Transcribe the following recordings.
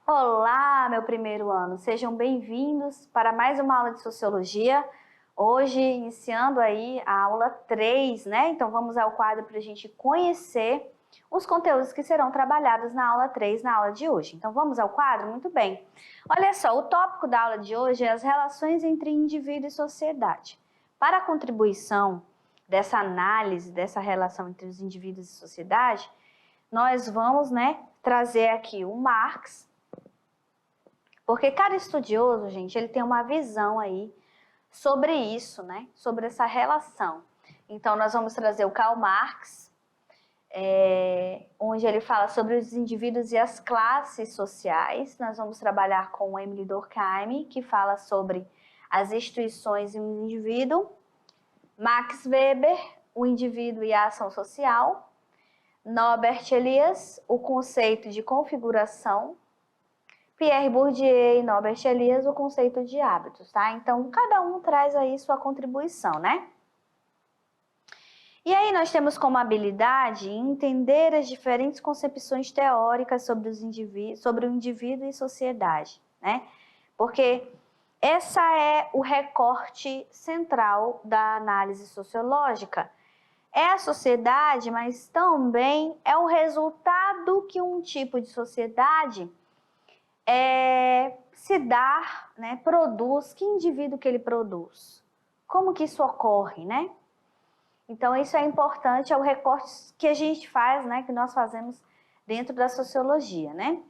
Olá, meu primeiro ano, sejam bem-vindos para mais uma aula de Sociologia. Hoje, iniciando aí a aula 3, né? Então, vamos ao quadro para a gente conhecer os conteúdos que serão trabalhados na aula 3, na aula de hoje. Então, vamos ao quadro? Muito bem. Olha só, o tópico da aula de hoje é as relações entre indivíduo e sociedade. Para a contribuição dessa análise, dessa relação entre os indivíduos e sociedade, nós vamos, trazer aqui o Marx, porque cada estudioso, gente, ele tem uma visão aí sobre isso, sobre essa relação. Então, nós vamos trazer o Karl Marx, onde ele fala sobre os indivíduos e as classes sociais. Nós vamos trabalhar com o Emile Durkheim, que fala sobre as instituições e o indivíduo. Max Weber, o indivíduo e a ação social. Norbert Elias, o conceito de configuração. Pierre Bourdieu e Norbert Elias, o conceito de hábitos, tá? Então, cada um traz aí sua contribuição, né? E aí nós temos como habilidade entender as diferentes concepções teóricas sobre o indivíduo e sociedade, né? Porque essa é o recorte central da análise sociológica. É a sociedade, mas também é o resultado que um tipo de sociedade se dá, produz, que indivíduo que ele produz, como que isso ocorre, né? Então, isso é importante, é o recorte que a gente faz, que nós fazemos dentro da sociologia, né?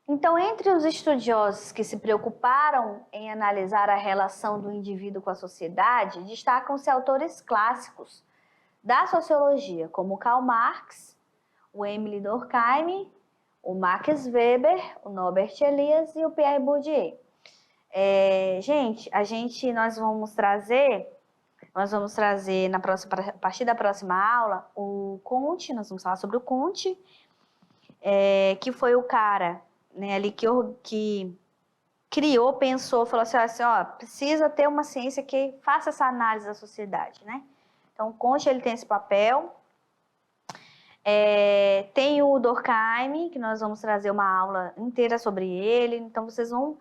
Então, entre os estudiosos que se preocuparam em analisar a relação do indivíduo com a sociedade, destacam-se autores clássicos da sociologia, como Karl Marx, o Emile Durkheim, o Max Weber, o Norbert Elias e o Pierre Bourdieu. Nós vamos trazer a partir da próxima aula o Comte. Nós vamos falar sobre o Comte, que foi o cara, ali que criou, pensou, falou assim, precisa ter uma ciência que faça essa análise da sociedade, né? Então, o Comte, ele tem esse papel. Tem o Durkheim, que nós vamos trazer uma aula inteira sobre ele, então vocês não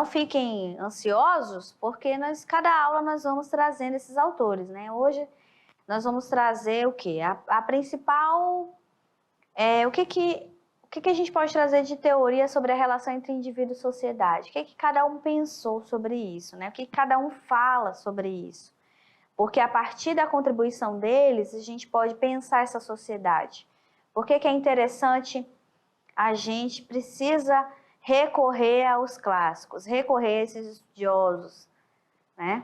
fiquem ansiosos, porque cada aula nós vamos trazendo esses autores, né? Hoje nós vamos trazer o quê? A principal, o que a gente pode trazer de teoria sobre a relação entre indivíduo e sociedade? O que cada um pensou sobre isso, né? O que cada um fala sobre isso? Porque a partir da contribuição deles, a gente pode pensar essa sociedade. Por que é interessante? A gente precisa recorrer aos clássicos, recorrer a esses estudiosos, né?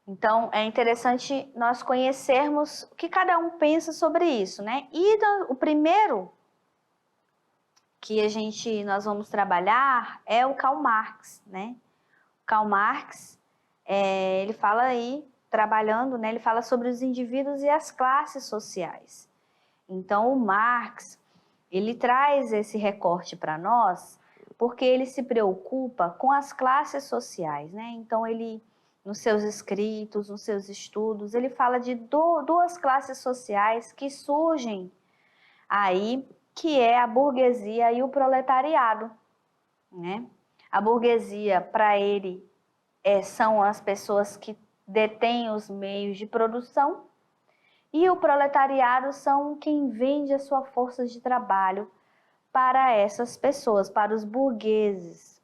Então, é interessante nós conhecermos o que cada um pensa sobre isso, né? E o primeiro que nós vamos trabalhar é o Karl Marx, né? O Karl Marx, ele fala aí, trabalhando, ele fala sobre os indivíduos e as classes sociais. Então, o Marx, ele traz esse recorte para nós porque ele se preocupa com as classes sociais, né? Então, ele, nos seus escritos, nos seus estudos, ele fala de duas classes sociais que surgem aí, que é a burguesia e o proletariado, né? A burguesia, para ele, são as pessoas que detêm os meios de produção, e o proletariado são quem vende a sua força de trabalho para essas pessoas, para os burgueses.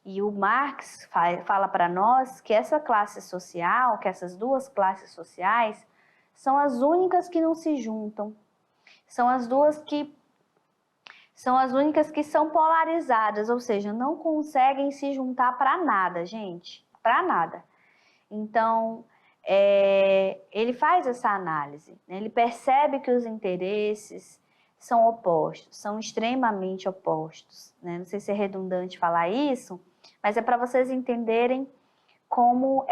E o Marx fala para nós que essa classe social, que essas duas classes sociais, são as únicas que não se juntam. São as únicas que são polarizadas, ou seja, não conseguem se juntar para nada, gente, para nada. Então, ele faz essa análise, né? Ele percebe que os interesses são opostos, são extremamente opostos, né? Não sei se é redundante falar isso, mas é para vocês entenderem como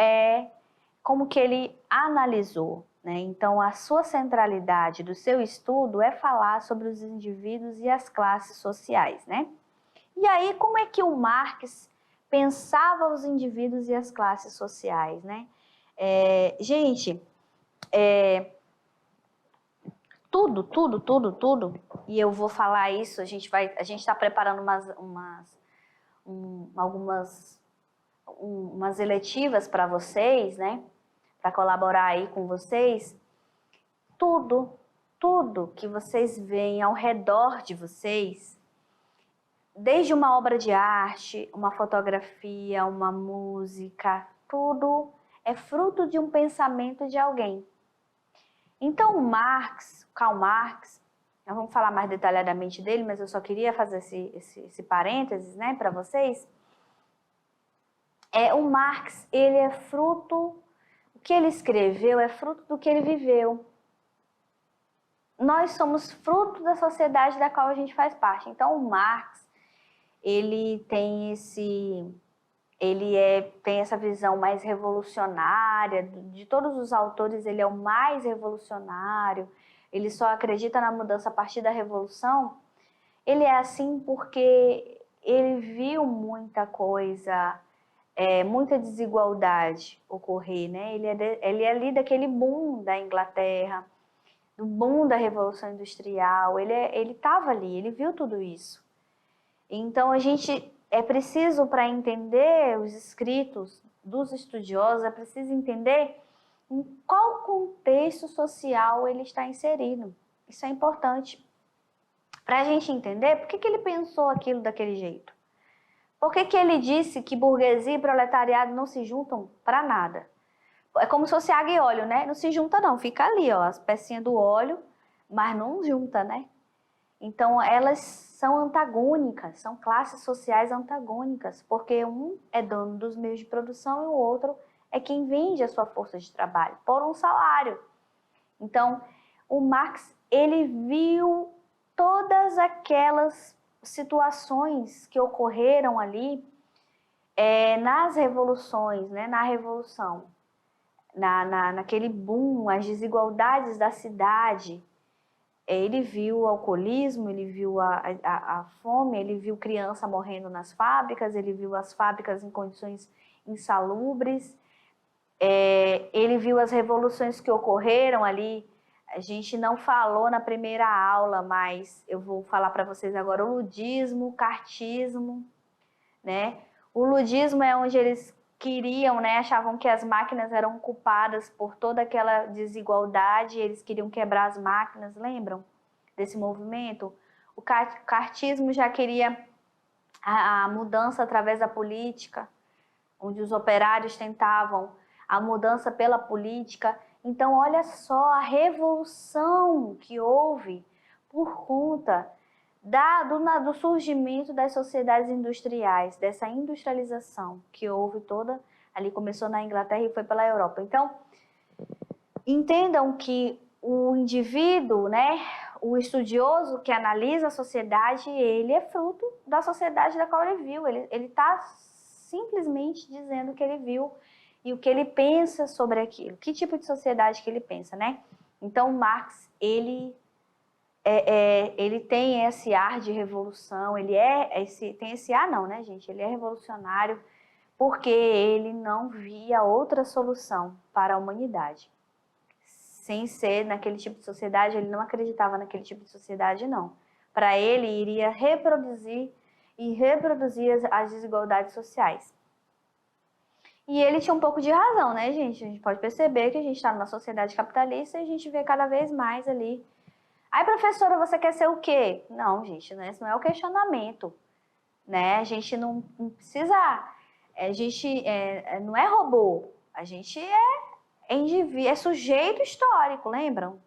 que ele analisou, né? Então, a sua centralidade do seu estudo é falar sobre os indivíduos e as classes sociais, né? E aí, como é que o Marx pensava os indivíduos e as classes sociais, né? Gente, tudo, e eu vou falar isso, a gente está preparando umas eletivas para vocês, né? Para colaborar aí com vocês. Tudo que vocês veem ao redor de vocês, desde uma obra de arte, uma fotografia, uma música, tudo é fruto de um pensamento de alguém. Então, Karl Marx, nós vamos falar mais detalhadamente dele, mas eu só queria fazer esse parênteses, né, para vocês. O Marx, ele é fruto, o que ele escreveu é fruto do que ele viveu. Nós somos fruto da sociedade da qual a gente faz parte. Então, o Marx, ele tem essa visão mais revolucionária, de todos os autores ele é o mais revolucionário, ele só acredita na mudança a partir da revolução. Ele é assim porque ele viu muita coisa, muita desigualdade ocorrer, né? Ele é ali daquele boom da Inglaterra, do boom da Revolução Industrial, ele estava ali, ele viu tudo isso. Então, é preciso, para entender os escritos dos estudiosos, é preciso entender em qual contexto social ele está inserido. Isso é importante. Para a gente entender por que ele pensou aquilo daquele jeito. Por que ele disse que burguesia e proletariado não se juntam para nada. É como se fosse água e óleo, né? Não se junta não, fica ali, ó, as pecinhas do óleo, mas não junta, né? Então, elas são antagônicas, são classes sociais antagônicas, porque um é dono dos meios de produção e o outro é quem vende a sua força de trabalho por um salário. Então, o Marx, ele viu todas aquelas situações que ocorreram ali nas revoluções, né, na Revolução, naquele boom, as desigualdades da cidade. Ele viu o alcoolismo, ele viu a fome, ele viu criança morrendo nas fábricas, ele viu as fábricas em condições insalubres, ele viu as revoluções que ocorreram ali. A gente não falou na primeira aula, mas eu vou falar para vocês agora o ludismo, o cartismo, né? O ludismo é onde eles queriam, né, achavam que as máquinas eram culpadas por toda aquela desigualdade, eles queriam quebrar as máquinas, lembram desse movimento? O cartismo já queria a mudança através da política, onde os operários tentavam a mudança pela política. Então, olha só a revolução que houve por conta do surgimento das sociedades industriais, dessa industrialização que houve toda, ali começou na Inglaterra e foi pela Europa. Então, entendam que o indivíduo, né, o estudioso que analisa a sociedade, ele é fruto da sociedade da qual ele viu, ele está simplesmente dizendo o que ele viu e o que ele pensa sobre aquilo, que tipo de sociedade que ele pensa, né? Então, Marx, ele tem esse ar de revolução, tem esse ar não, né, gente? Ele é revolucionário porque ele não via outra solução para a humanidade. Sem ser naquele tipo de sociedade, ele não acreditava naquele tipo de sociedade, não. Para ele, iria reproduzir as desigualdades sociais. E ele tinha um pouco de razão, né, gente? A gente pode perceber que a gente está numa sociedade capitalista e a gente vê cada vez mais ali. Aí, professora, você quer ser o quê? Não, gente, né? Isso não é o questionamento, né? A gente não precisa... A gente não é robô, a gente é sujeito histórico, lembram?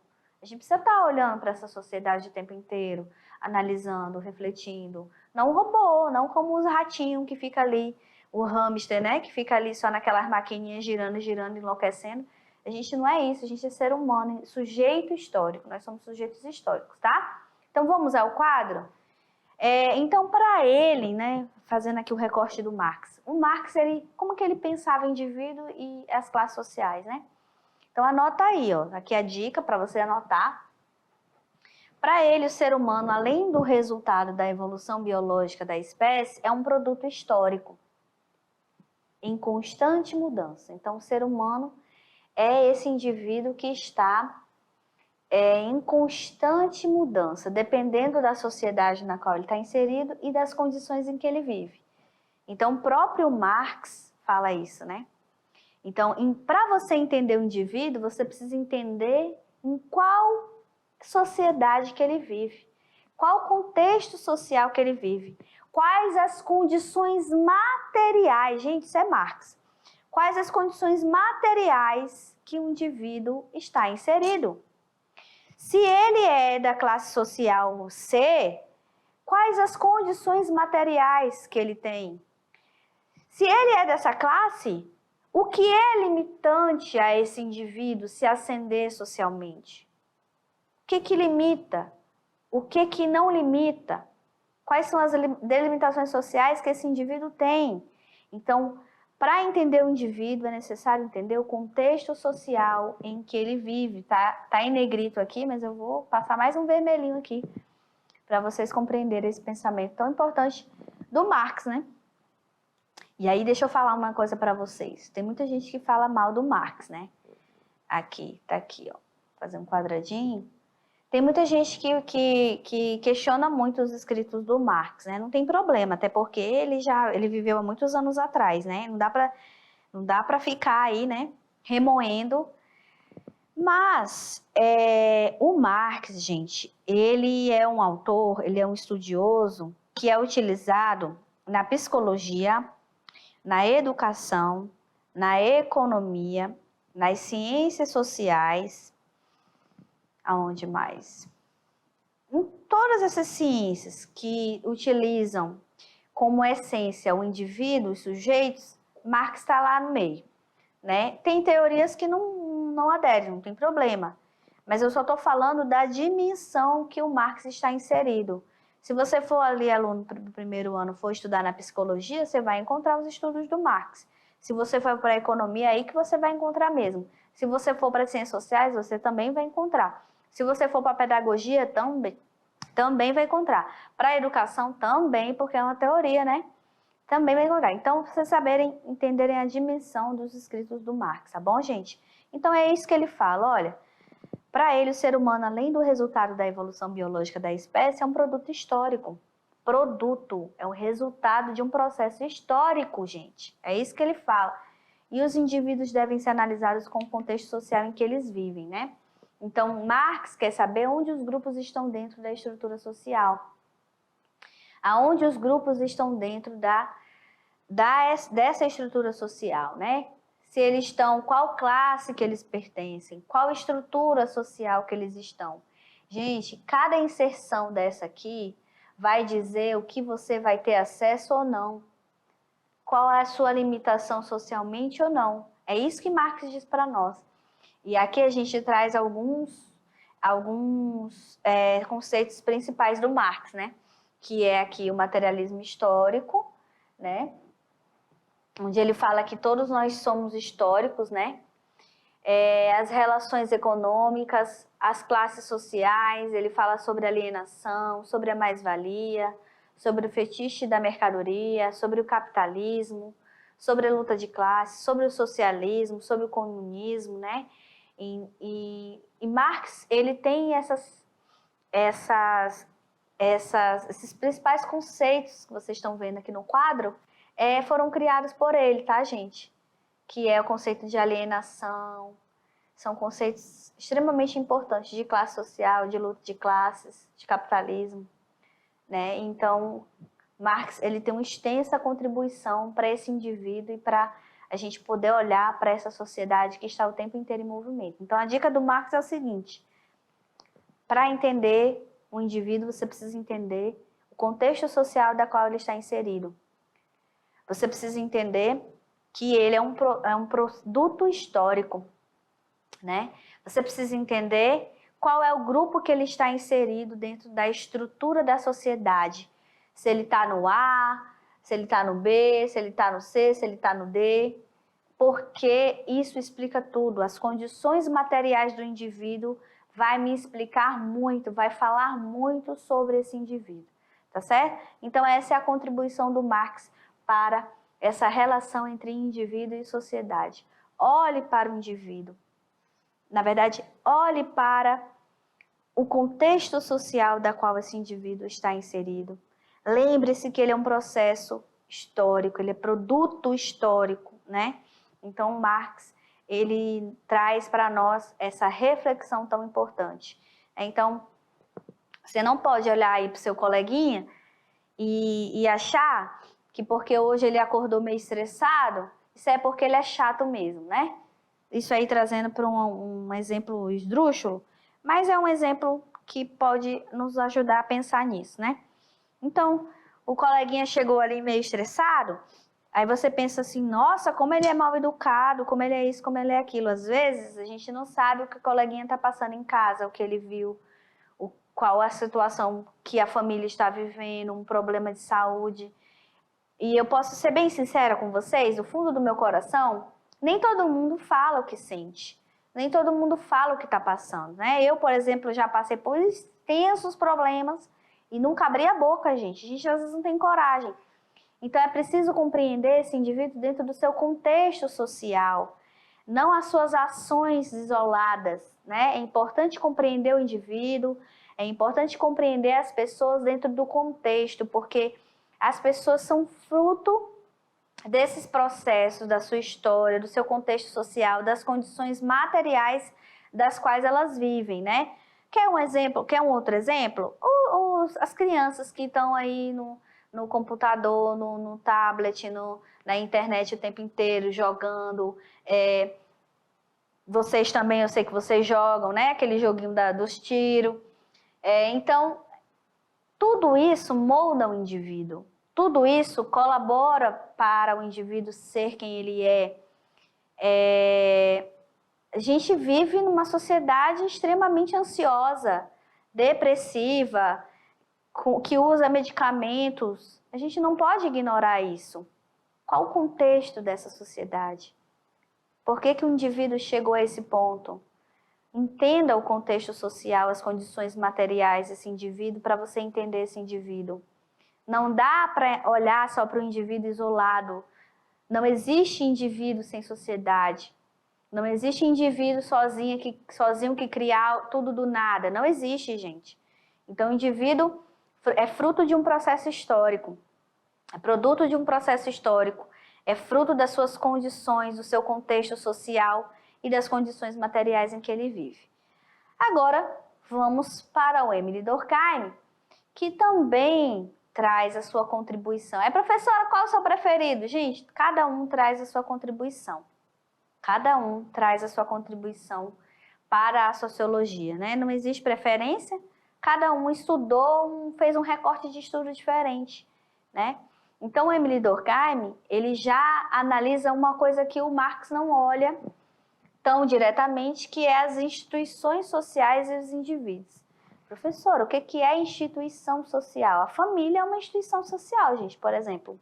A gente precisa estar olhando para essa sociedade o tempo inteiro, analisando, refletindo. Não o robô, não como os ratinhos que fica ali, o hamster, né? Que fica ali só naquelas maquininhas girando, girando, enlouquecendo. A gente não é isso, a gente é ser humano, sujeito histórico, nós somos sujeitos históricos, tá? Então vamos ao quadro? Então, para ele, né, fazendo aqui o recorte do Marx, o Marx, como que ele pensava o indivíduo e as classes sociais, né? Então anota aí, ó, aqui a dica para você anotar. Para ele, o ser humano, além do resultado da evolução biológica da espécie, é um produto histórico, em constante mudança. Então, o ser humano é esse indivíduo que está em constante mudança, dependendo da sociedade na qual ele está inserido e das condições em que ele vive. Então, o próprio Marx fala isso, né? Então, para você entender o indivíduo, você precisa entender em qual sociedade que ele vive, qual o contexto social que ele vive, quais as condições materiais, gente, isso é Marx, quais as condições materiais que o indivíduo está inserido. Se ele é da classe social C, quais as condições materiais que ele tem? Se ele é dessa classe, o que é limitante a esse indivíduo se ascender socialmente? O que limita? O que não limita? Quais são as delimitações sociais que esse indivíduo tem? Então, para entender o indivíduo, é necessário entender o contexto social em que ele vive. Tá em negrito aqui, mas eu vou passar mais um vermelhinho aqui para vocês compreenderem esse pensamento tão importante do Marx, né? E aí, deixa eu falar uma coisa para vocês. Tem muita gente que fala mal do Marx, né? Aqui, tá aqui, ó. Vou fazer um quadradinho. Tem muita gente que questiona muito os escritos do Marx, né? Não tem problema, até porque ele viveu há muitos anos atrás, né? Não dá para ficar aí, né? Remoendo. Mas o Marx, gente, ele é um autor, ele é um estudioso que é utilizado na psicologia, na educação, na economia, nas ciências sociais, aonde mais? Em todas essas ciências que utilizam como essência o indivíduo, os sujeitos, Marx está lá no meio, né? Tem teorias que não aderem, não tem problema, mas eu só estou falando da dimensão que o Marx está inserido. Se você for ali aluno do primeiro ano, for estudar na psicologia, você vai encontrar os estudos do Marx. Se você for para a economia, é aí que você vai encontrar mesmo. Se você for para as ciências sociais, você também vai encontrar. Se você for para a pedagogia, também vai encontrar. Para a educação, também, porque é uma teoria, né? Também vai encontrar. Então, vocês entenderem a dimensão dos escritos do Marx, tá bom, gente? Então, é isso que ele fala, olha. Para ele, o ser humano, além do resultado da evolução biológica da espécie, é um produto histórico. Produto é o resultado de um processo histórico, gente. É isso que ele fala. E os indivíduos devem ser analisados com o contexto social em que eles vivem, né? Então, Marx quer saber onde os grupos estão dentro da estrutura social. Aonde os grupos estão dentro dessa estrutura social, né? Se eles estão, qual classe que eles pertencem, qual estrutura social que eles estão. Gente, cada inserção dessa aqui vai dizer o que você vai ter acesso ou não. Qual é a sua limitação socialmente ou não. É isso que Marx diz para nós. E aqui a gente traz alguns conceitos principais do Marx, né? Que é aqui o materialismo histórico, né? Onde ele fala que todos nós somos históricos, né? As relações econômicas, as classes sociais, ele fala sobre alienação, sobre a mais-valia, sobre o fetiche da mercadoria, sobre o capitalismo, sobre a luta de classe, sobre o socialismo, sobre o comunismo, né? E Marx, ele tem esses principais conceitos que vocês estão vendo aqui no quadro, foram criados por ele, tá, gente? Que é o conceito de alienação, são conceitos extremamente importantes de classe social, de luta de classes, de capitalismo, né? Então, Marx, ele tem uma extensa contribuição para esse indivíduo e para a gente poder olhar para essa sociedade que está o tempo inteiro em movimento. Então, a dica do Marx é o seguinte: para entender o indivíduo, você precisa entender o contexto social da qual ele está inserido. Você precisa entender que ele é um produto histórico, né? Você precisa entender qual é o grupo que ele está inserido dentro da estrutura da sociedade. Se ele está no A, se ele está no B, se ele está no C, se ele está no D. Porque isso explica tudo. As condições materiais do indivíduo vai me explicar muito, vai falar muito sobre esse indivíduo, tá certo? Então essa é a contribuição do Marx para essa relação entre indivíduo e sociedade. Olhe para o indivíduo. Na verdade, olhe para o contexto social da qual esse indivíduo está inserido. Lembre-se que ele é um processo histórico, ele é produto histórico, né? Então, Marx, ele traz para nós essa reflexão tão importante. Então, você não pode olhar aí para o seu coleguinha e achar que porque hoje ele acordou meio estressado, isso é porque ele é chato mesmo, né? Isso aí trazendo para um exemplo esdrúxulo, mas é um exemplo que pode nos ajudar a pensar nisso, né? Então, o coleguinha chegou ali meio estressado, aí você pensa assim, nossa, como ele é mal educado, como ele é isso, como ele é aquilo. Às vezes, a gente não sabe o que o coleguinha está passando em casa, o que ele viu, qual a situação que a família está vivendo, um problema de saúde. E eu posso ser bem sincera com vocês, do fundo do meu coração, nem todo mundo fala o que sente. Nem todo mundo fala o que está passando, né? Eu, por exemplo, já passei por extensos problemas e nunca abri a boca, gente. A gente às vezes não tem coragem. Então é preciso compreender esse indivíduo dentro do seu contexto social, não as suas ações isoladas, né? É importante compreender o indivíduo, é importante compreender as pessoas dentro do contexto, porque as pessoas são fruto desses processos, da sua história, do seu contexto social, das condições materiais das quais elas vivem, né? Quer um exemplo? Quer um outro exemplo? As crianças que estão aí no computador, no tablet, na internet o tempo inteiro, jogando. Vocês também, eu sei que vocês jogam, né? Aquele joguinho dos tiros. Então, tudo isso molda o indivíduo. Tudo isso colabora para o indivíduo ser quem ele é. A gente vive numa sociedade extremamente ansiosa, depressiva, que usa medicamentos. A gente não pode ignorar isso. Qual o contexto dessa sociedade? Por que o indivíduo chegou a esse ponto? Entenda o contexto social, as condições materiais desse indivíduo para você entender esse indivíduo. Não dá para olhar só para o indivíduo isolado. Não existe indivíduo sem sociedade. Não existe indivíduo sozinho que cria tudo do nada. Não existe, gente. Então, o indivíduo é fruto de um processo histórico. É produto de um processo histórico. É fruto das suas condições, do seu contexto social e das condições materiais em que ele vive. Agora, vamos para o Émile Durkheim, que também traz a sua contribuição. Professora, qual é o seu preferido? Gente, cada um traz a sua contribuição. Cada um traz a sua contribuição para a sociologia, né? Não existe preferência, cada um estudou, fez um recorte de estudo diferente, né? Então, o Émile Durkheim, ele já analisa uma coisa que o Marx não olha tão diretamente, que é as instituições sociais e os indivíduos. Professor, o que é instituição social? A família é uma instituição social, gente, por exemplo.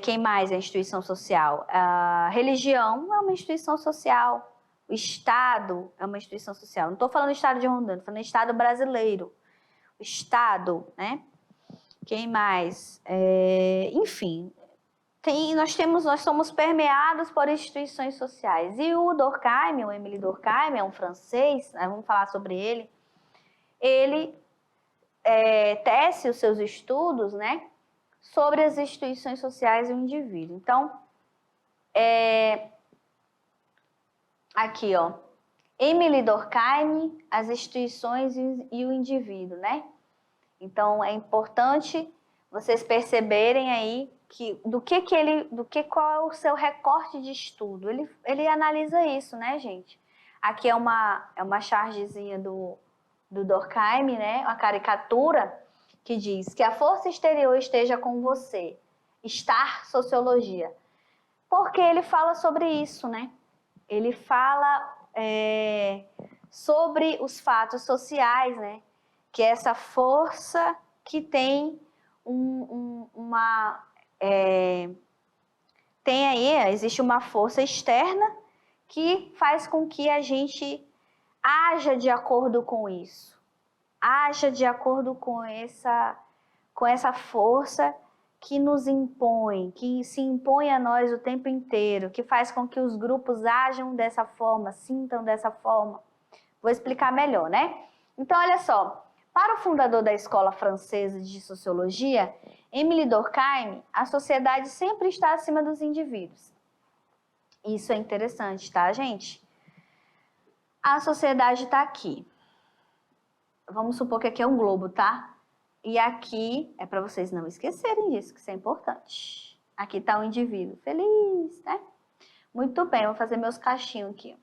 Quem mais é instituição social? A religião é uma instituição social. O Estado é uma instituição social. Não estou falando do Estado de Rondônia, estou falando do Estado brasileiro. O Estado, né? Quem mais? Enfim, nós somos permeados por instituições sociais. E o Durkheim, o Émile Durkheim, é um francês, né, vamos falar sobre ele. Ele tece os seus estudos, né, sobre as instituições sociais e o indivíduo. Então, aqui, ó, Émile Durkheim, as instituições e o indivíduo, né? Então, é importante vocês perceberem aí qual é o seu recorte de estudo. Ele analisa isso, né, gente? Aqui é uma chargezinha do Durkheim, né? Uma caricatura que diz que a força exterior esteja com você. Estar sociologia. Porque ele fala sobre isso, né? Ele fala sobre os fatos sociais, né? Que é essa força que tem existe uma força externa que faz com que a gente haja de acordo com isso. Haja de acordo com essa força que nos impõe, que se impõe a nós o tempo inteiro, que faz com que os grupos ajam dessa forma, sintam dessa forma. Vou explicar melhor, né? Então, olha só, para o fundador da Escola Francesa de Sociologia, Émile Durkheim, a sociedade sempre está acima dos indivíduos. Isso é interessante, tá, gente? A sociedade está aqui. Vamos supor que aqui é um globo, tá? E aqui, é para vocês não esquecerem disso, que isso é importante. Aqui está o indivíduo feliz, né? Muito bem, vou fazer meus cachinhos aqui.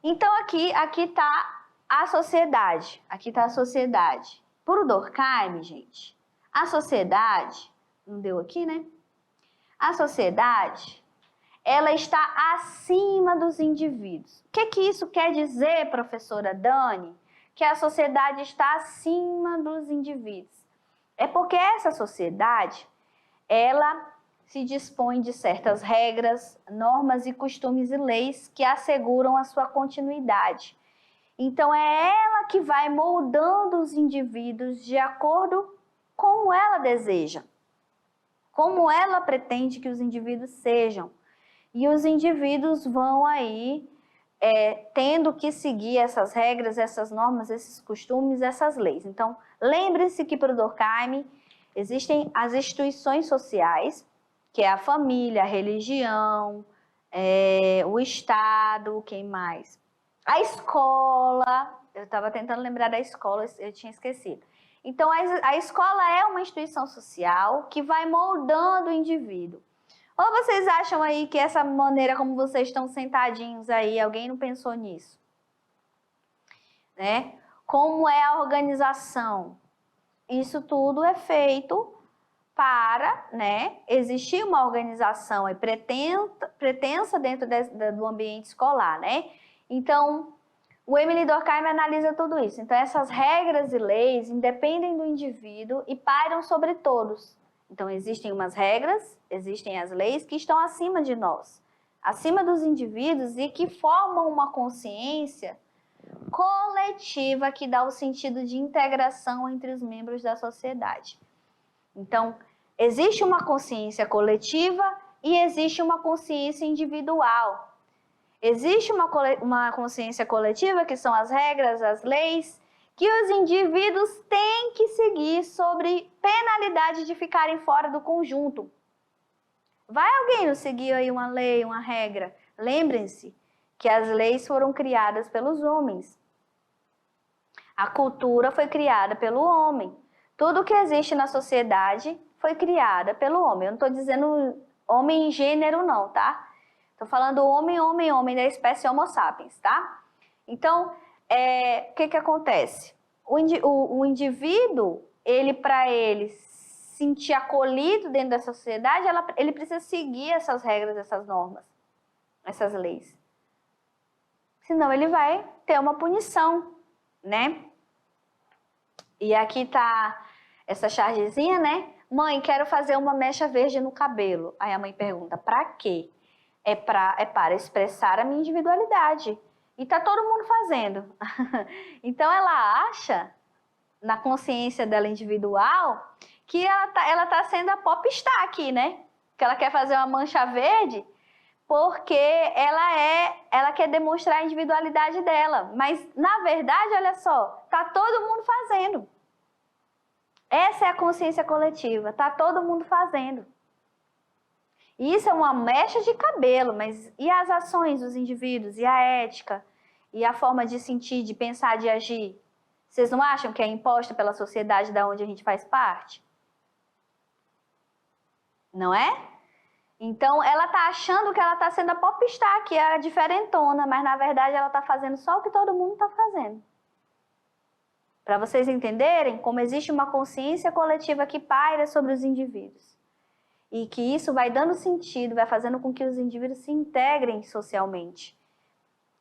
Então, aqui está a sociedade. Aqui está a sociedade. Por Durkheim, gente, a sociedade, não deu aqui, né? A sociedade, ela está acima dos indivíduos. O que isso quer dizer, professora Dani? Que a sociedade está acima dos indivíduos. É porque essa sociedade, ela se dispõe de certas regras, normas e costumes e leis que asseguram a sua continuidade. Então, é ela que vai moldando os indivíduos de acordo com como ela deseja, como ela pretende que os indivíduos sejam. E os indivíduos vão aí tendo que seguir essas regras, essas normas, esses costumes, essas leis. Então, lembre-se que para o Durkheim existem as instituições sociais, que é a família, a religião, o Estado, quem mais? A escola, eu estava tentando lembrar da escola, eu tinha esquecido. Então, a escola é uma instituição social que vai moldando o indivíduo. Ou vocês acham aí que essa maneira como vocês estão sentadinhos aí, alguém não pensou nisso? Né? Como é a organização? Isso tudo é feito para, né, existir uma organização pretensa dentro do ambiente escolar, né? Então, o Émile Durkheim analisa tudo isso. Então, essas regras e leis independem do indivíduo e pairam sobre todos. Então, existem umas regras, existem as leis que estão acima de nós, acima dos indivíduos e que formam uma consciência coletiva que dá o sentido de integração entre os membros da sociedade. Então, existe uma consciência coletiva e existe uma consciência individual. Existe uma consciência coletiva, que são as regras, as leis, que os indivíduos têm que seguir sobre penalidade de ficarem fora do conjunto. Vai alguém não seguir aí uma lei, uma regra? Lembrem-se que as leis foram criadas pelos homens. A cultura foi criada pelo homem. Tudo que existe na sociedade foi criada pelo homem. Eu não estou dizendo homem em gênero não, tá? Estou falando homem da espécie Homo sapiens, tá? Então, o que acontece? O indivíduo, para ele sentir acolhido dentro da sociedade, ele precisa seguir essas regras, essas normas, essas leis. Senão ele vai ter uma punição, né? E aqui tá essa chargezinha, né? Mãe, quero fazer uma mecha verde no cabelo. Aí a mãe pergunta, pra quê? É para expressar a minha individualidade. E tá todo mundo fazendo. Então ela acha, na consciência dela individual, que ela tá sendo a popstar aqui, né? Que ela quer fazer uma mancha verde porque ela quer demonstrar a individualidade dela. Mas, na verdade, olha só, tá todo mundo fazendo. Essa é a consciência coletiva, tá todo mundo fazendo. Isso é uma mecha de cabelo, mas e as ações dos indivíduos, e a ética, e a forma de sentir, de pensar, de agir? Vocês não acham que é imposta pela sociedade da onde a gente faz parte? Não é? Então, ela tá achando que ela tá sendo a popstar, que é a diferentona, mas na verdade ela tá fazendo só o que todo mundo tá fazendo. Para vocês entenderem como existe uma consciência coletiva que paira sobre os indivíduos. E que isso vai dando sentido, vai fazendo com que os indivíduos se integrem socialmente.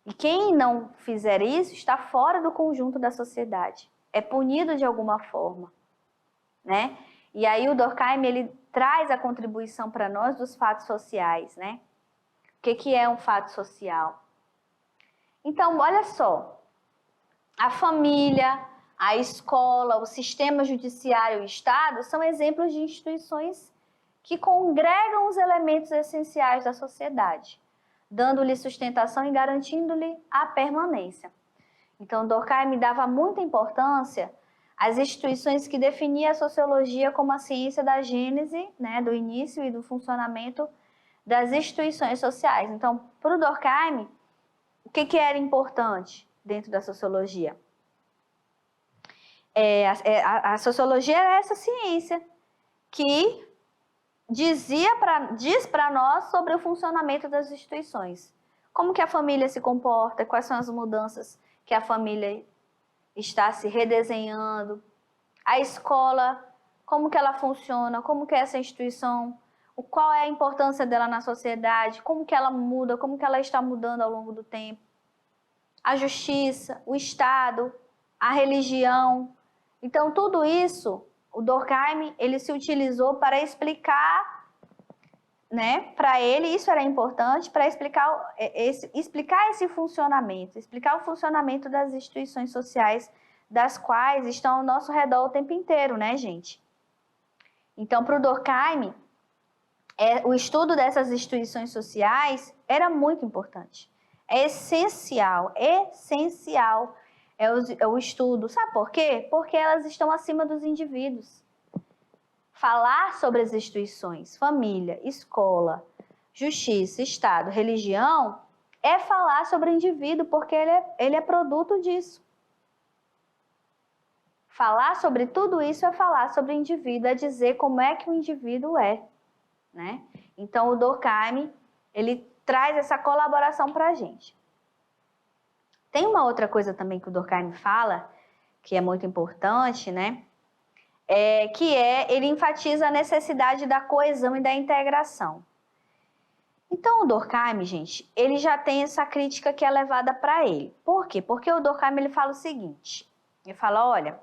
E quem não fizer isso está fora do conjunto da sociedade. É punido de alguma forma, né? E aí o Durkheim, ele traz a contribuição para nós dos fatos sociais, né? O que é um fato social? Então, olha só. A família, a escola, o sistema judiciário e o Estado são exemplos de instituições que congregam os elementos essenciais da sociedade, dando-lhe sustentação e garantindo-lhe a permanência. Então, Durkheim dava muita importância às instituições que definiam a sociologia como a ciência da gênese, né, do início e do funcionamento das instituições sociais. Então, para o Durkheim, o que era importante dentro da sociologia? A sociologia era essa ciência que diz para nós sobre o funcionamento das instituições. Como que a família se comporta, quais são as mudanças que a família está se redesenhando, a escola, como que ela funciona, como que é essa instituição, qual é a importância dela na sociedade, como que ela muda, como que ela está mudando ao longo do tempo. A justiça, o Estado, a religião. Então, tudo isso, o Durkheim, ele se utilizou para explicar, né, para ele, isso era importante, para explicar esse funcionamento, explicar o funcionamento das instituições sociais, das quais estão ao nosso redor o tempo inteiro, né, gente? Então, para o Durkheim, o estudo dessas instituições sociais era muito importante. É essencial o estudo. Sabe por quê? Porque elas estão acima dos indivíduos. Falar sobre as instituições, família, escola, justiça, Estado, religião, é falar sobre o indivíduo, porque ele é produto disso. Falar sobre tudo isso é falar sobre o indivíduo, é dizer como é que o indivíduo é, né? Então, o Durkheim, ele traz essa colaboração para a gente. Tem uma outra coisa também que o Durkheim fala, que é muito importante, né? Ele enfatiza a necessidade da coesão e da integração. Então, o Durkheim, gente, ele já tem essa crítica que é levada para ele. Por quê? Porque o Durkheim, ele fala o seguinte, ele fala, olha,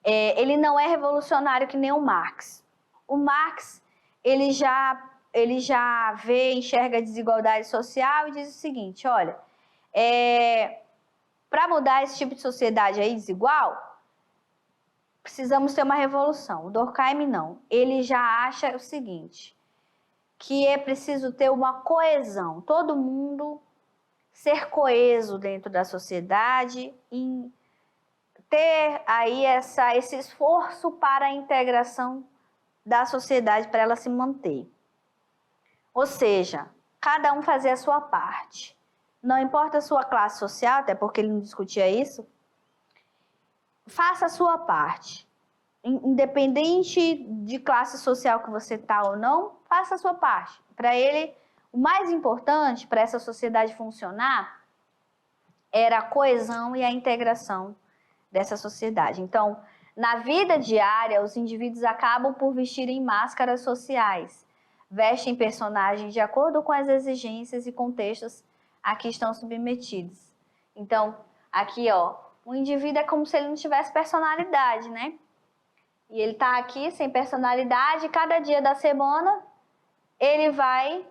ele não é revolucionário que nem o Marx. O Marx, ele já enxerga a desigualdade social e diz o seguinte, olha, para mudar esse tipo de sociedade aí desigual, precisamos ter uma revolução. O Durkheim não. Ele já acha o seguinte, que é preciso ter uma coesão, todo mundo ser coeso dentro da sociedade e ter aí esse esforço para a integração da sociedade, para ela se manter. Ou seja, cada um fazer a sua parte. Não importa a sua classe social, até porque ele não discutia isso, faça a sua parte. Independente de classe social que você está ou não, faça a sua parte. Para ele, o mais importante para essa sociedade funcionar era a coesão e a integração dessa sociedade. Então, na vida diária, os indivíduos acabam por vestirem máscaras sociais, vestem personagens de acordo com as exigências e contextos a que estão submetidos. Então, aqui, ó, o indivíduo é como se ele não tivesse personalidade, né? E ele está aqui sem personalidade, cada dia da semana ele vai,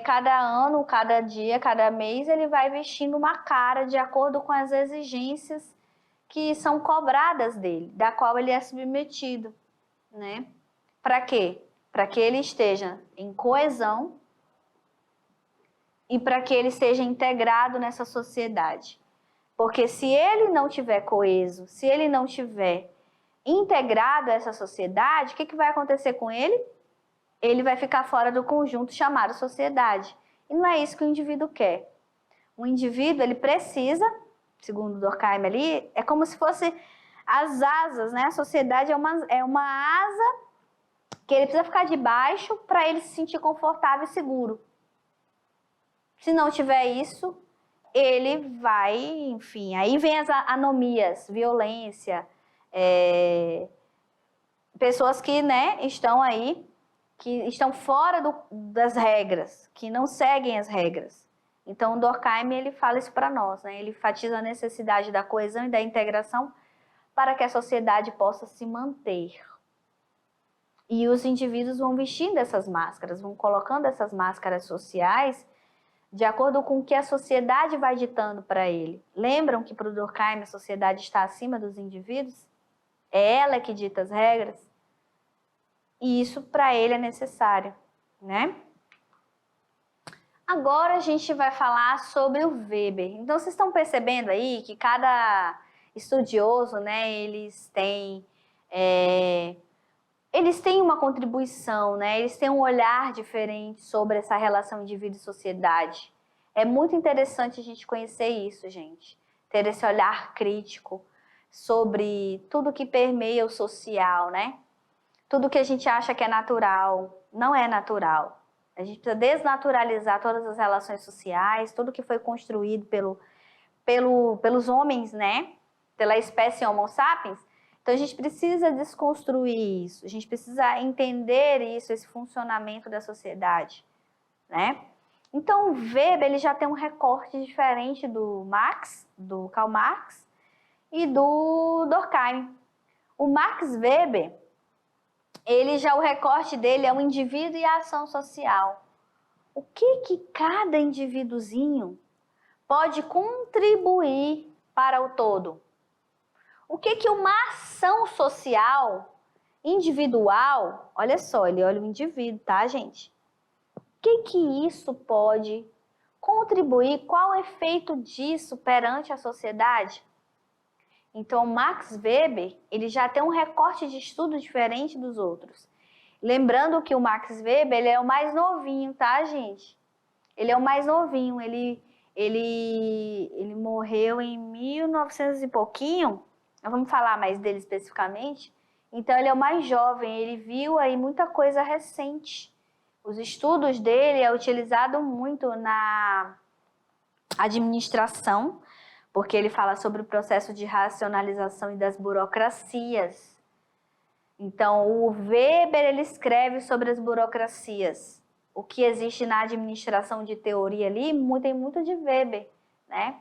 cada ano, cada dia, cada mês, ele vai vestindo uma cara de acordo com as exigências que são cobradas dele, da qual ele é submetido, né? Para quê? Para que ele esteja em coesão e para que ele seja integrado nessa sociedade. Porque se ele não tiver coeso, se ele não tiver integrado a essa sociedade, o que vai acontecer com ele? Ele vai ficar fora do conjunto chamado sociedade. E não é isso que o indivíduo quer. O indivíduo, ele precisa, segundo o Durkheim ali, é como se fosse as asas, né? A sociedade é uma asa que ele precisa ficar debaixo para ele se sentir confortável e seguro. Se não tiver isso, ele vai, enfim, aí vem as anomias, violência, pessoas que, né, estão aí, que estão fora das regras, que não seguem as regras. Então, o Durkheim, ele fala isso para nós, né? Ele enfatiza a necessidade da coesão e da integração para que a sociedade possa se manter. E os indivíduos vão vestindo essas máscaras, vão colocando essas máscaras sociais de acordo com o que a sociedade vai ditando para ele. Lembram que para o Durkheim a sociedade está acima dos indivíduos? É ela que dita as regras? E isso para ele é necessário, né? Agora a gente vai falar sobre o Weber. Então vocês estão percebendo aí que cada estudioso, né, eles têm uma contribuição, né? Eles têm um olhar diferente sobre essa relação indivíduo e sociedade. É muito interessante a gente conhecer isso, gente. Ter esse olhar crítico sobre tudo que permeia o social, né? Tudo que a gente acha que é natural, não é natural. A gente precisa desnaturalizar todas as relações sociais, tudo que foi construído pelos homens, né? Pela espécie Homo sapiens. Então, a gente precisa desconstruir isso, a gente precisa entender isso, esse funcionamento da sociedade, né? Então, o Weber ele já tem um recorte diferente do Karl Marx e do Durkheim. O Max Weber, o recorte dele é o indivíduo e a ação social. O que cada indivíduozinho pode contribuir para o todo? O que uma ação social, individual, olha só, ele olha o indivíduo, tá, gente? O que isso pode contribuir? Qual o efeito disso perante a sociedade? Então, Max Weber, ele já tem um recorte de estudo diferente dos outros. Lembrando que o Max Weber, ele é o mais novinho, tá, gente? Ele é o mais novinho, ele morreu em 1900 e pouquinho. Vamos falar mais dele especificamente. Então, ele é o mais jovem, ele viu aí muita coisa recente. Os estudos dele é utilizado muito na administração, porque ele fala sobre o processo de racionalização e das burocracias. Então, o Weber, ele escreve sobre as burocracias. O que existe na administração de teoria ali, tem muito de Weber, né?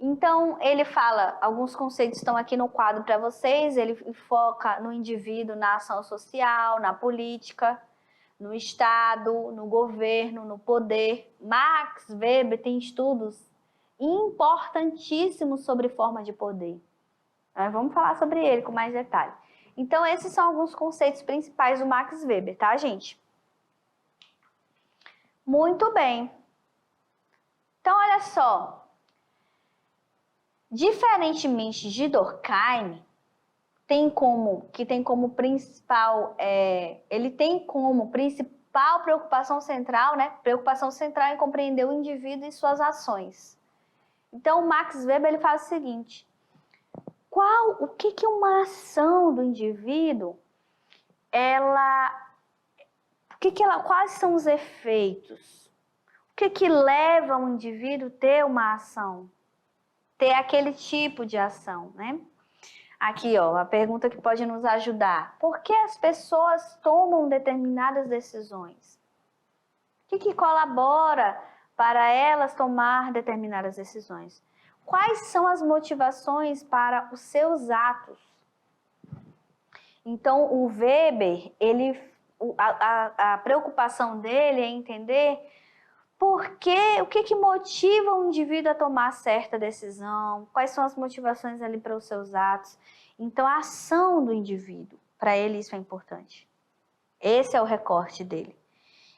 Então, ele fala, alguns conceitos estão aqui no quadro para vocês, ele foca no indivíduo, na ação social, na política, no Estado, no governo, no poder. Max Weber tem estudos importantíssimos sobre forma de poder. Nós vamos falar sobre ele com mais detalhe. Então, esses são alguns conceitos principais do Max Weber, tá, gente? Muito bem. Então, olha só. Diferentemente de Durkheim, que tem como principal, ele tem como principal preocupação central, né? Preocupação central em compreender o indivíduo e suas ações. Então, o Max Weber ele faz o seguinte: o que uma ação do indivíduo, quais são os efeitos? O que leva um indivíduo a ter uma ação? Ter aquele tipo de ação, né? Aqui, ó, a pergunta que pode nos ajudar. Por que as pessoas tomam determinadas decisões? O que colabora para elas tomar determinadas decisões? Quais são as motivações para os seus atos? Então, o Weber, a preocupação dele é entender o que motiva o indivíduo a tomar certa decisão, quais são as motivações ali para os seus atos. Então, a ação do indivíduo, para ele isso é importante. Esse é o recorte dele.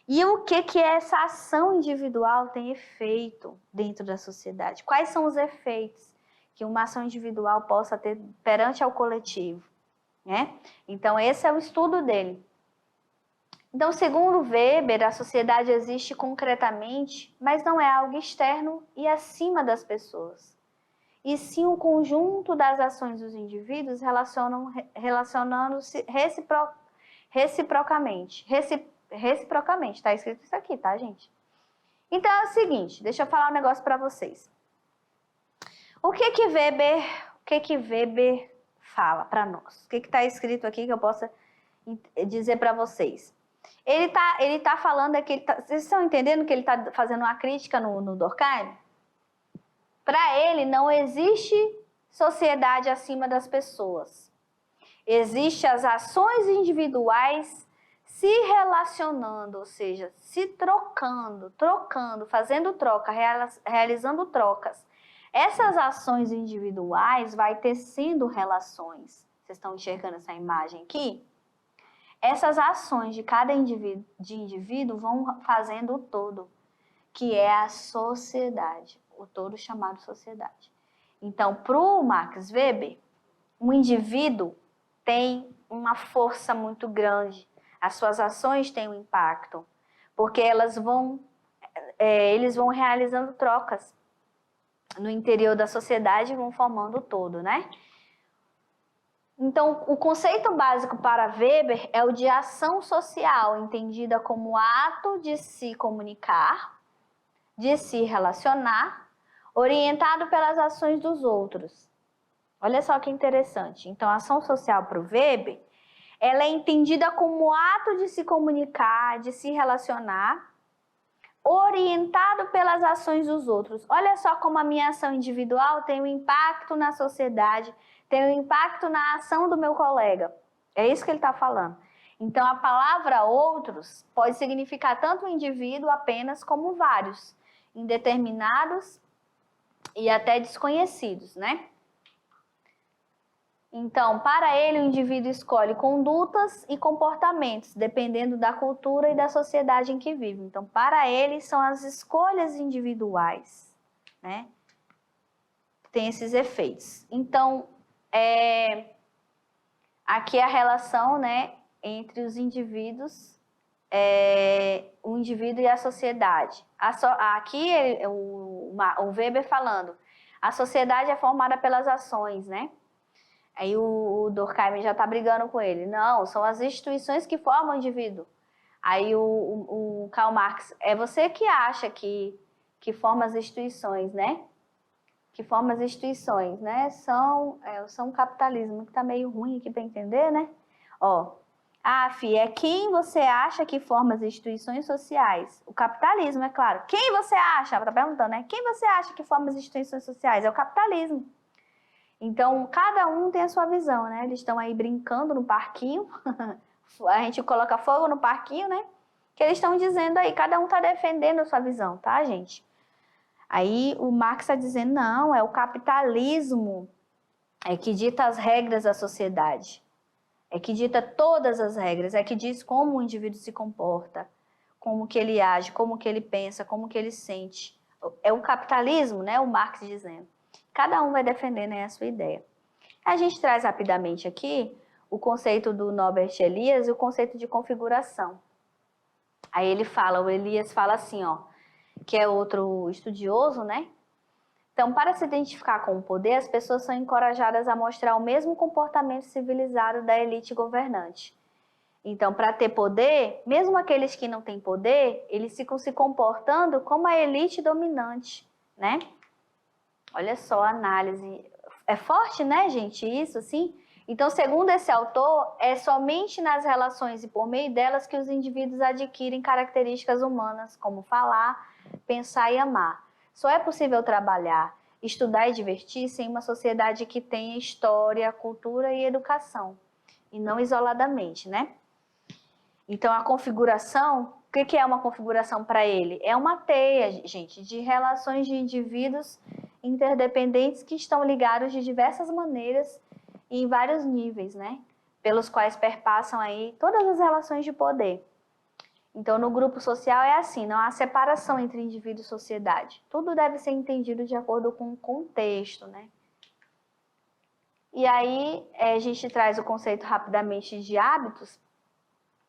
E o que essa ação individual tem efeito dentro da sociedade? Quais são os efeitos que uma ação individual possa ter perante ao coletivo, né? Então, esse é o estudo dele. Então, segundo Weber, a sociedade existe concretamente, mas não é algo externo e acima das pessoas. E sim um conjunto das ações dos indivíduos relacionando-se reciprocamente. Reciprocamente, está escrito isso aqui, tá, gente? Então, é o seguinte, deixa eu falar um negócio para vocês. O que Weber fala para nós? O que está escrito aqui que eu possa dizer para vocês? Ele tá falando aqui, vocês estão entendendo que ele está fazendo uma crítica no Durkheim? Para ele, não existe sociedade acima das pessoas. Existem as ações individuais se relacionando, ou seja, se trocando, fazendo troca, realizando trocas. Essas ações individuais vai tecendo relações. Vocês estão enxergando essa imagem aqui? Essas ações de cada indivíduo vão fazendo o todo, que é a sociedade, o todo chamado sociedade. Então, para o Max Weber, um indivíduo tem uma força muito grande, as suas ações têm um impacto, porque eles vão realizando trocas no interior da sociedade e vão formando o todo, né? Então, o conceito básico para Weber é o de ação social, entendida como ato de se comunicar, de se relacionar, orientado pelas ações dos outros. Olha só que interessante. Então, a ação social para o Weber, ela é entendida como ato de se comunicar, de se relacionar, orientado pelas ações dos outros. Olha só como a minha ação individual tem um impacto na sociedade, tem um impacto na ação do meu colega. É isso que ele está falando. Então, a palavra outros pode significar tanto um indivíduo apenas como vários, indeterminados e até desconhecidos, né? Então, para ele, o indivíduo escolhe condutas e comportamentos, dependendo da cultura e da sociedade em que vive. Então, para ele, são as escolhas individuais, né? Tem esses efeitos. Então, aqui a relação, né, entre os indivíduos, o indivíduo e a sociedade. Aqui, o Weber falando, a sociedade é formada pelas ações, né? Aí o Durkheim já está brigando com ele. Não, são as instituições que formam o indivíduo. Aí o Karl Marx, é você que acha que forma as instituições, né? Que forma as instituições, né? São o capitalismo, que está meio ruim aqui para entender, né? Ó, é quem você acha que forma as instituições sociais? O capitalismo, é claro. Quem você acha? Está perguntando, né? Quem você acha que forma as instituições sociais? É o capitalismo. Então, cada um tem a sua visão, né? Eles estão aí brincando no parquinho. A gente coloca fogo no parquinho, né? Que eles estão dizendo aí, cada um está defendendo a sua visão, tá, gente? Aí o Marx está dizendo, não, é o capitalismo que dita as regras da sociedade. É que dita todas as regras, é que diz como o indivíduo se comporta, como que ele age, como que ele pensa, como que ele sente. É o capitalismo, né? O Marx dizendo. Cada um vai defender, né, a sua ideia. A gente traz rapidamente aqui o conceito do Norbert Elias e o conceito de configuração. Aí o Elias fala assim, ó, que é outro estudioso, né? Então, para se identificar com o poder, as pessoas são encorajadas a mostrar o mesmo comportamento civilizado da elite governante. Então, para ter poder, mesmo aqueles que não têm poder, eles ficam se comportando como a elite dominante, né? Olha só a análise. É forte, né, gente, isso, assim? Então, segundo esse autor, é somente nas relações e por meio delas que os indivíduos adquirem características humanas, como falar, pensar e amar. Só é possível trabalhar, estudar e divertir-se em uma sociedade que tenha história, cultura e educação, e não isoladamente, né? Então, a configuração, o que é uma configuração para ele? É uma teia, gente, de relações de indivíduos interdependentes que estão ligados de diversas maneiras e em vários níveis, né? Pelos quais perpassam aí todas as relações de poder. Então, no grupo social é assim, não há separação entre indivíduo e sociedade. Tudo deve ser entendido de acordo com o contexto, né? E aí, a gente traz o conceito rapidamente de hábitos,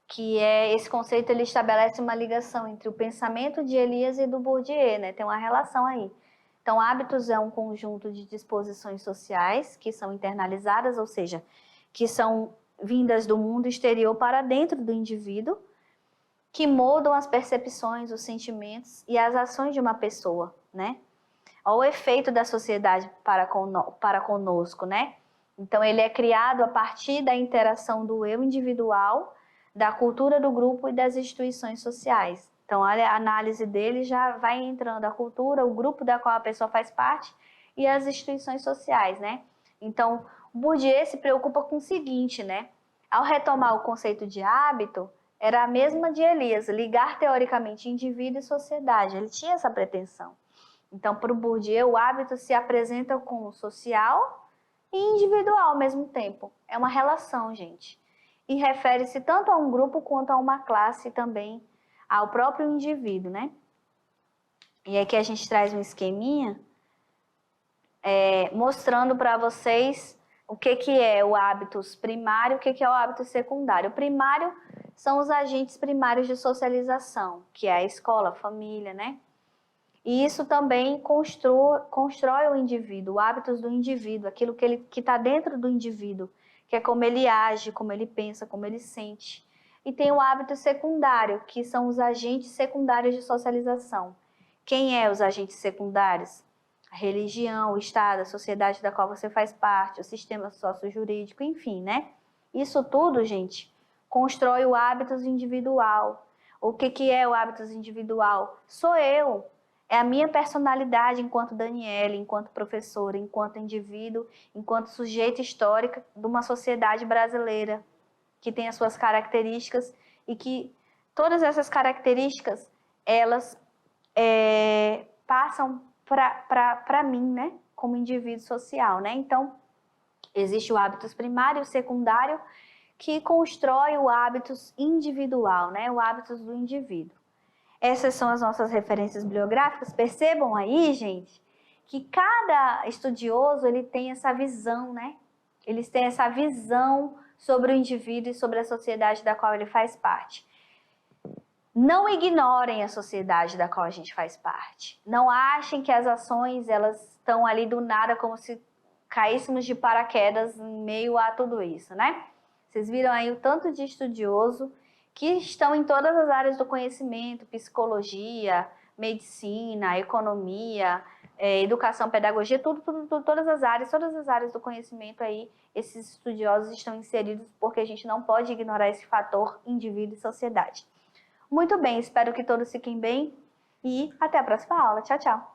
que esse conceito ele estabelece uma ligação entre o pensamento de Elias e do Bourdieu, né? Tem uma relação aí. Então, hábitos é um conjunto de disposições sociais que são internalizadas, ou seja, que são vindas do mundo exterior para dentro do indivíduo, que moldam as percepções, os sentimentos e as ações de uma pessoa, né? Olha o efeito da sociedade para conosco, né? Então, ele é criado a partir da interação do eu individual, da cultura do grupo e das instituições sociais. Então, olha, a análise dele já vai entrando a cultura, o grupo da qual a pessoa faz parte e as instituições sociais, né? Então, o Bourdieu se preocupa com o seguinte, né? Ao retomar o conceito de hábito, era a mesma de Elias, ligar teoricamente indivíduo e sociedade. Ele tinha essa pretensão. Então, para o Bourdieu, o hábito se apresenta como social e individual ao mesmo tempo. É uma relação, gente. E refere-se tanto a um grupo quanto a uma classe e também ao próprio indivíduo, né? E aqui a gente traz um esqueminha mostrando para vocês o que é o hábito primário, o que é o hábito secundário. O primário são os agentes primários de socialização, que é a escola, a família, né? E isso também constrói o indivíduo, hábitos do indivíduo, aquilo que está dentro do indivíduo, que é como ele age, como ele pensa, como ele sente. E tem o hábito secundário, que são os agentes secundários de socialização. Quem é os agentes secundários? A religião, o Estado, a sociedade da qual você faz parte, o sistema sociojurídico, enfim, né? Isso tudo, gente, constrói o hábitos individual. O que é o hábitos individual? Sou eu. É a minha personalidade enquanto Daniela, enquanto professora, enquanto indivíduo, enquanto sujeito histórico de uma sociedade brasileira que tem as suas características e que todas essas características, elas passam para mim, né, como indivíduo social, né? Então, existe o hábitos primário e o secundário que constrói o hábitos individual, né, o hábitos do indivíduo. Essas são as nossas referências bibliográficas. Percebam aí, gente, que cada estudioso ele tem essa visão, né? Eles têm essa visão sobre o indivíduo e sobre a sociedade da qual ele faz parte. Não ignorem a sociedade da qual a gente faz parte. Não achem que as ações elas estão ali do nada como se caíssemos de paraquedas em meio a tudo isso, né? Vocês viram aí o tanto de estudioso que estão em todas as áreas do conhecimento, psicologia, medicina, economia, educação, pedagogia, todas as áreas do conhecimento aí, esses estudiosos estão inseridos porque a gente não pode ignorar esse fator indivíduo e sociedade. Muito bem, espero que todos fiquem bem e até a próxima aula. Tchau, tchau!